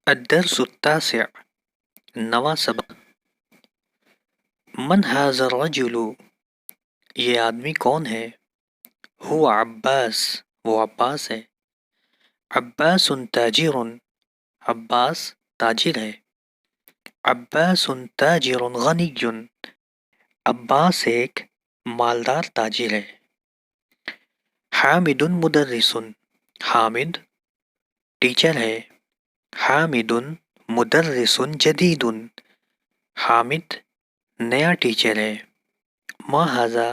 الدرس التاسع نواں سبق من هذا الرجل یہ آدمی کون ہے هو عباس وہ عباس ہے عباس تاجر عباس تاجر ہے عباس تاجر غنی عباس ایک مالدار تاجر ہے حامد مدرس حامد ٹیچر ہے حامد مدرس جدید حامد نیا ٹیچر ہے ما ہاذا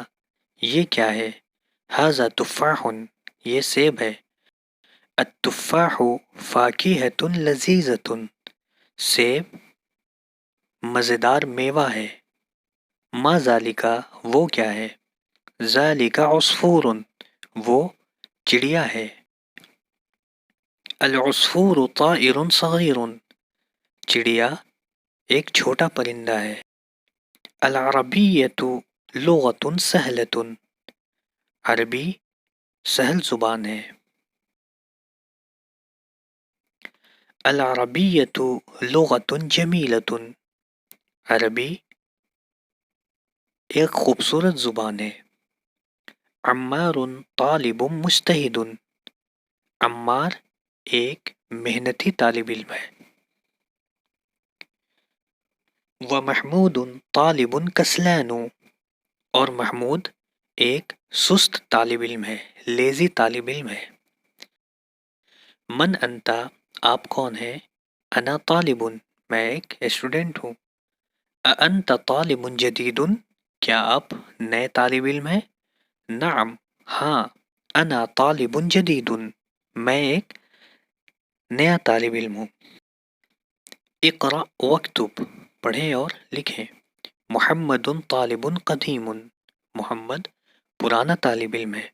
یہ کیا ہے ہاذا تفاح یہ سیب ہے التفاح فاکہۃ لذیذۃ سیب مزیدار میوہ ہے ما ذالکا وہ کیا ہے ذالک عصفور وہ چڑیا ہے العصفور طائر صغیر چڑیا ایک چھوٹا پرندہ ہے العربیۃ لغۃ سہلۃ عربی سہل زبان ہے العربیۃ لغۃ جمیلۃ عربی ایک خوبصورت زبان ہے عمار طالب مجتہد عمار ایک محنتی طالب علم ہے ومحمود طالب کسلان اور محمود ایک سست طالب علم ہے لیزی طالب علم ہے من انتا آپ کون ہے انا طالب میں ایک اسٹوڈنٹ ہوں انت طالب جدید کیا آپ نئے طالب علم ہیں نعم ہاں انا طالب جدید میں ایک نیا طالب علم ہوں اقرأ واکتب پڑھیں اور لکھیں محمد طالب قدیم محمد پرانا طالب علم ہے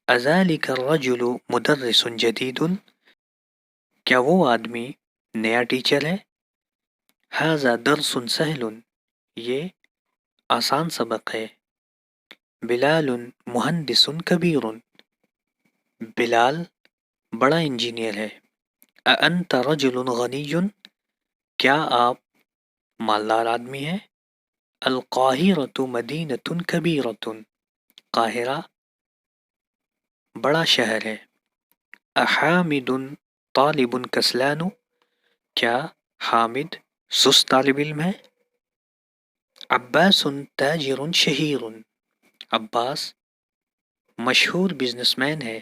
اذالک الرجل مدرس جدید کیا وہ آدمی نیا ٹیچر ہے ھذا درس سہل یہ آسان سبق ہے بلال مہندس کبیر بلال بڑا انجینئر ہے اانت رجل غنی کیا آپ مالدار آدمی ہیں القاہرۃ مدینۃ کبیرۃ قاہرہ بڑا شہر ہے احامد طالب کسلان کیا حامد سست طالب علم ہے عباس تاجر شہیر عباس مشہور بزنس مین ہے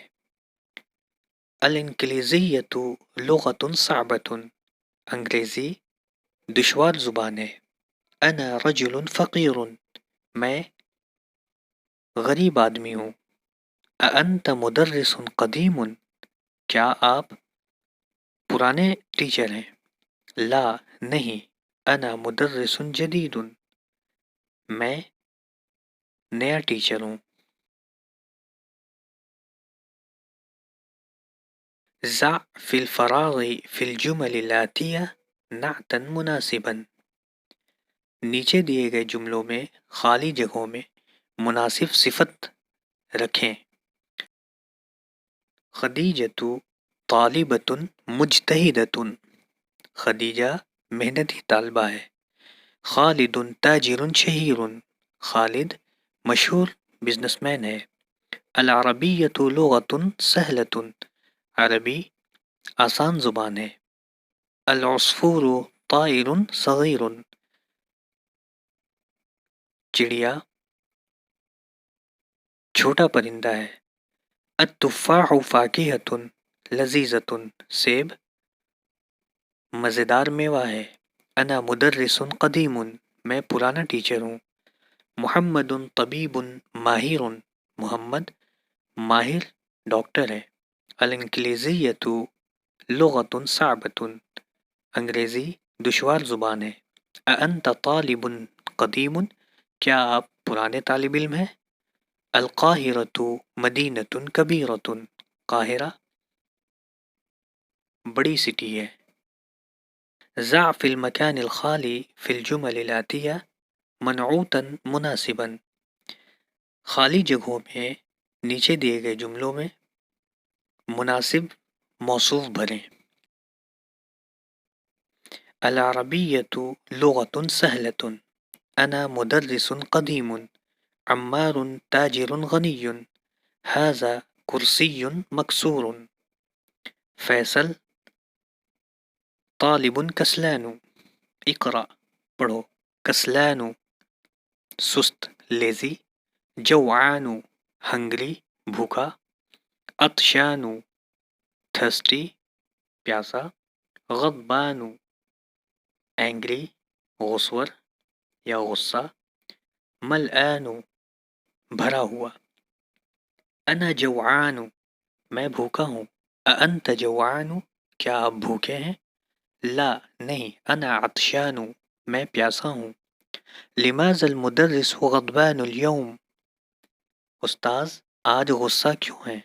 الانگلیزیۃ لغۃ صعبۃ انگریزی دشوار زبان ہے انا رجل فقیر میں غریب آدمی ہوں اانت مدرس قدیم کیا آپ پرانے ٹیچر ہیں لا نہیں انا مدرس جدید میں نیا ٹیچر ہوں ضع فی الفراغ فی الجمل الآتیہ نعتا مناسبا نیچے دیے گئے جملوں میں خالی جگہوں میں مناسب صفت رکھیں خدیجۃ طالبۃ مجتہدۃ خدیجہ محنتی طالبہ ہے خالد تاجر شہیر خالد مشہور بزنس مین ہے العربیۃ لغۃ سہلۃ عربی آسان زبان ہے العصفور طائر صغیر چڑیا چھوٹا پرندہ ہے التفاح فاکہۃ لذیذۃ سیب مزیدار میوہ ہے انا مدرس قدیم میں پرانا ٹیچر ہوں محمد طبیب ماہر محمد ماہر ڈاکٹر ہے الانگلیزیۃ لغۃ صعبۃ انگریزی دشوار زبان ہے اانت طالب قدیم کیا آپ پرانے طالب علم ہیں القاہرۃ مدینۃ کبیرۃ قاہرہ بڑی سٹی ہے ضع فی المکان الخالی فی الجمل الآتیہ منعوتا مناسبا خالی جگہوں میں نیچے دیے گئے جملوں میں مناسب موصوف بھریں العربية لغة سهلة. أنا مدرس قديم. عمار تاجر غني. هذا كرسي مكسور. فيصل طالب كسلان. اقرأ پڑھو. کسلان سست لیزی. جوعان ہنگری بھوکا. عطشان تھرسٹی پیاسا. غضبان اینگری غصور یا غصہ. ملآن بھرا ہوا. انا جوعان میں بھوکا ہوں. اانت جوعان کیا آپ بھوکے ہیں؟ لا نہیں. انا عطشان میں پیاسا ہوں. لماذا المدرس غضبان اليوم؟ استاذ آج غصہ کیوں ہے؟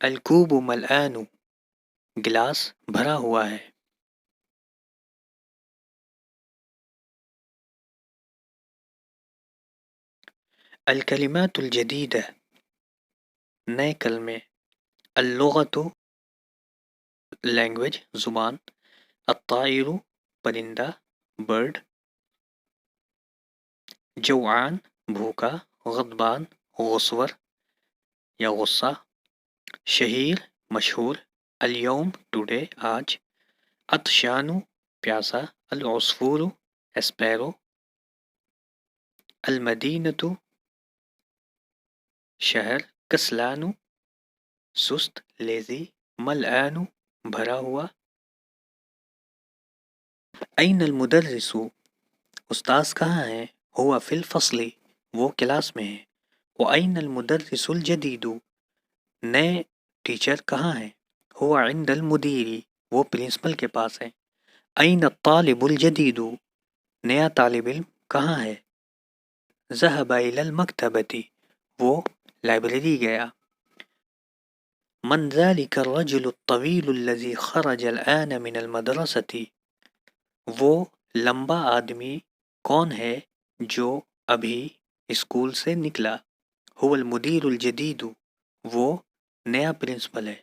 الکوب ملآن گلاس بھرا ہوا ہے. الکلمات الجدیدہ نئے کلمے. اللغت لینگویج زبان. الطائر پرندہ برڈ. جوعان بھوکا. غضبان غصور یا غصہ. شہیر مشہور. اليوم ٹوڈے آج. عطشان پیاسا. العصفور اسپیرو. المدینۃ شہر. کسلان سست لیزی. ملآن بھرا ہوا. این المدرس استاذ کہاں ہے؟ ہوا فی الفصل وہ کلاس میں ہے. وَأَيْنَ الْمُدَرِّسُ الْجَدِيدُ نئے ٹیچر کہاں ہے؟ ہوا عند المدیر وہ پرنسپل کے پاس ہے. این الطالب الجدید نیا طالب علم کہاں ہے؟ ذهب إلى المكتبة وہ لائبریری گیا. من ذلك الرجل الطويل الذي خرج الآن من المدرسة وہ لمبا آدمی کون ہے جو ابھی اسکول سے نکلا؟ هو المدیر الجدید وہ نیا پرنسپل ہے.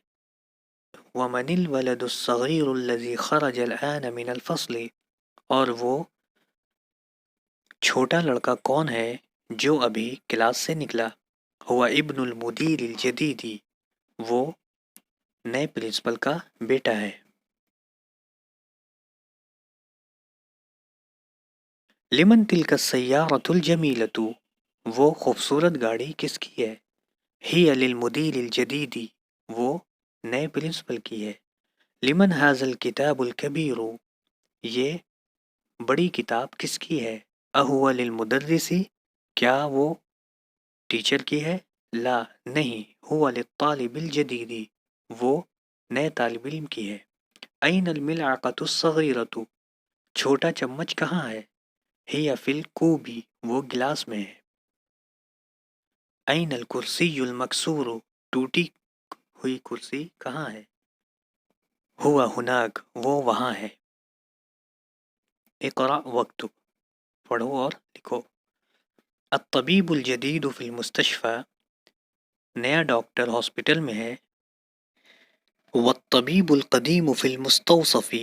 ومن الولد الصغير الذي خرج الآن من الفصل اور وہ چھوٹا لڑکا کون ہے جو ابھی کلاس سے نکلا؟ ہوا ابن المدیر الجدید وہ نئے پرنسپل کا بیٹا ہے. لمن تلك السيارة الجميلة وہ خوبصورت گاڑی کس کی ہے؟ ہی للمدیر الجدید وہ نئے پرنسپل کی ہے. لمن هذا الكتاب الكبير یہ بڑی کتاب کس کی ہے؟ اہو للمدرس کیا وہ ٹیچر کی ہے؟ لا نہیں. ہوا للطالب الجدید وہ نئے طالب علم کی ہے. این الملعقة الصغیرة چھوٹا چمچ کہاں ہے؟ ہی فی الکوب وہ گلاس میں ہے. این الکرسی المکسور ٹوٹی ہوئی کرسی کہاں ہے؟ ہوا ہناک وہ وہاں ہے. اقرأ واکتب پڑھو اور لکھو. الطبیب الجدید فی المستشفى نیا ڈاکٹر ہاسپٹل میں ہے. والطبیب القدیم فی المستوصف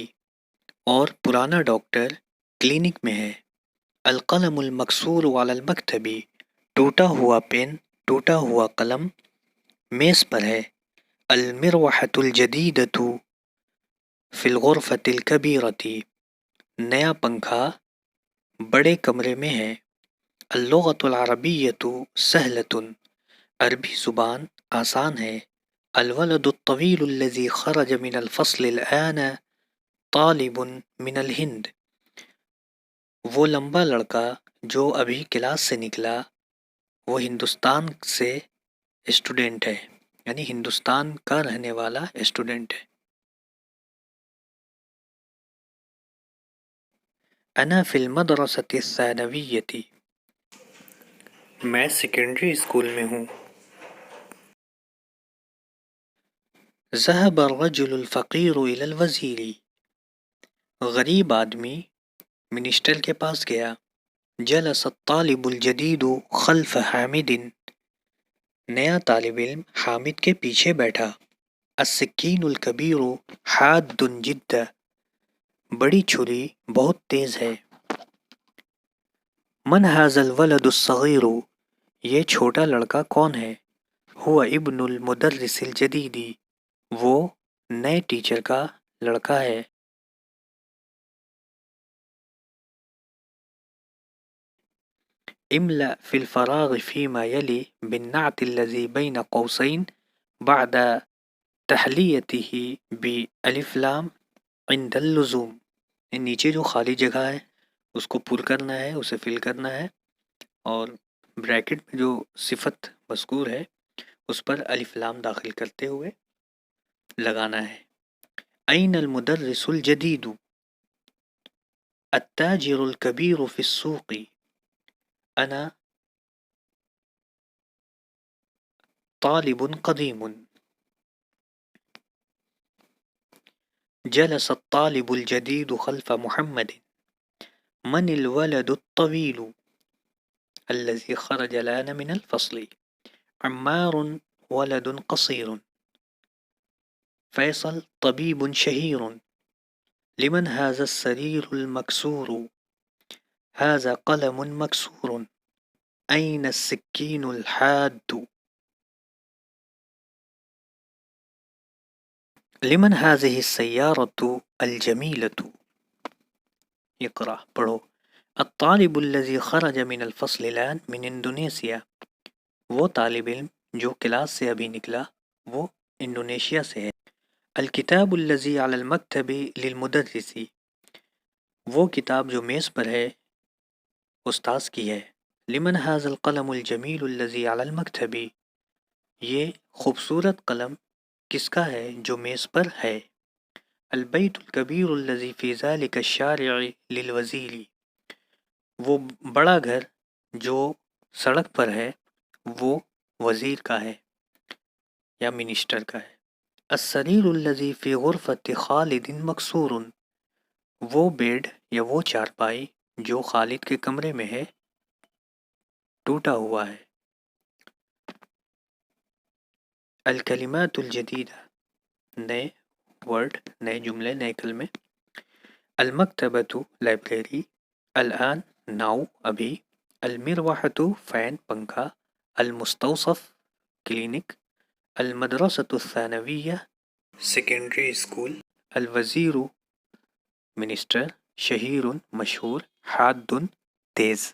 اور پرانا ڈاکٹر کلینک میں ہے. القلم المکسور علی المکتب ٹوٹا ہوا پین ٹوٹا ہوا قلم میز پر ہے. المروحة الجدیدة فی الغرفة الکبیرة نیا پنکھا بڑے کمرے میں ہے. اللغة العربیة سهلة عربی زبان آسان ہے. الولد الطویل الذي خرج من الفصل الآن طالب من الہند وہ لمبا لڑکا جو ابھی کلاس سے نکلا وہ ہندوستان سے اسٹوڈنٹ ہے یعنی ہندوستان کا رہنے والا اسٹوڈنٹ ہے. انا فی المدرسة الثانویة میں سیکنڈری اسکول میں ہوں. ذهب الرجل الفقیر إلى الوزیر غریب آدمی منسٹر کے پاس گیا. جلس الطالب الجدید خلف حامد نیا طالب علم حامد کے پیچھے بیٹھا. السکین الکبیر حاد جدا بڑی چھری بہت تیز ہے۔ من ھذا الولد الصغیر، یہ چھوٹا لڑکا کون ہے؟ هو ابن المدرس الجدید، وہ نئے ٹیچر کا لڑکا ہے۔ املأ في الفراغ فيما يلي بالنعت الذي بين قوسين بعد تحلیته بألف لام عند اللزوم۔ نیچے جو خالی جگہ ہے اس کو پر کرنا ہے، اسے فل کرنا ہے، اور بریکٹ میں جو صفت مذکور ہے اس پر الف لام داخل کرتے ہوئے لگانا ہے۔ این المدرس الجدید، التاجر الكبير في السوق، انا طالب قديم، جلس الطالب الجديد خلف محمد، من الولد الطويل الذي خرج الآن من الفصل؟ عمار ولد قصير، فيصل طبيب شهير، لمن هذا السرير المكسور؟ هذا قلم مكسور، أين السكين الحاد؟ لمن هذه السيارة الجميلة؟ اقرأ پڑھو۔ الطالب الذي خرج من الفصل الآن من اندونیسیا، وہ طالب علم جو کلاس سے ابھی نکلا وہ انڈونیشیا سے ہے۔ الکتاب الذي على المكتب للمدرس، وہ کتاب جو میز پر ہے استاذ کی ہے۔ لمن هذا القلم الجمیل الذي على المكتب، یہ خوبصورت قلم کس کا ہے جو میز پر ہے۔ البیت الکبیر الذي في ذلك الشارع للوزیر، وہ بڑا گھر جو سڑک پر ہے وہ وزیر کا ہے یا منسٹر کا ہے۔ السریر الذي في غرفة خالد مکسور، وہ بیڈ یا وہ چارپائی جو خالد کے کمرے میں ہے ٹوٹا ہوا ہے۔ الکلمات الجدیدہ، نئے ورڈ، نئے جملے، نئے کلمے۔ المکتبۃ لائبریری، الآن ناؤ ابھی، المروحۃ فین پنکھا، المستوصف کلینک، المدرسۃ الثانویہ سیکنڈری اسکول، الوزیر منسٹر، شہیر مشہور، حاد تیز۔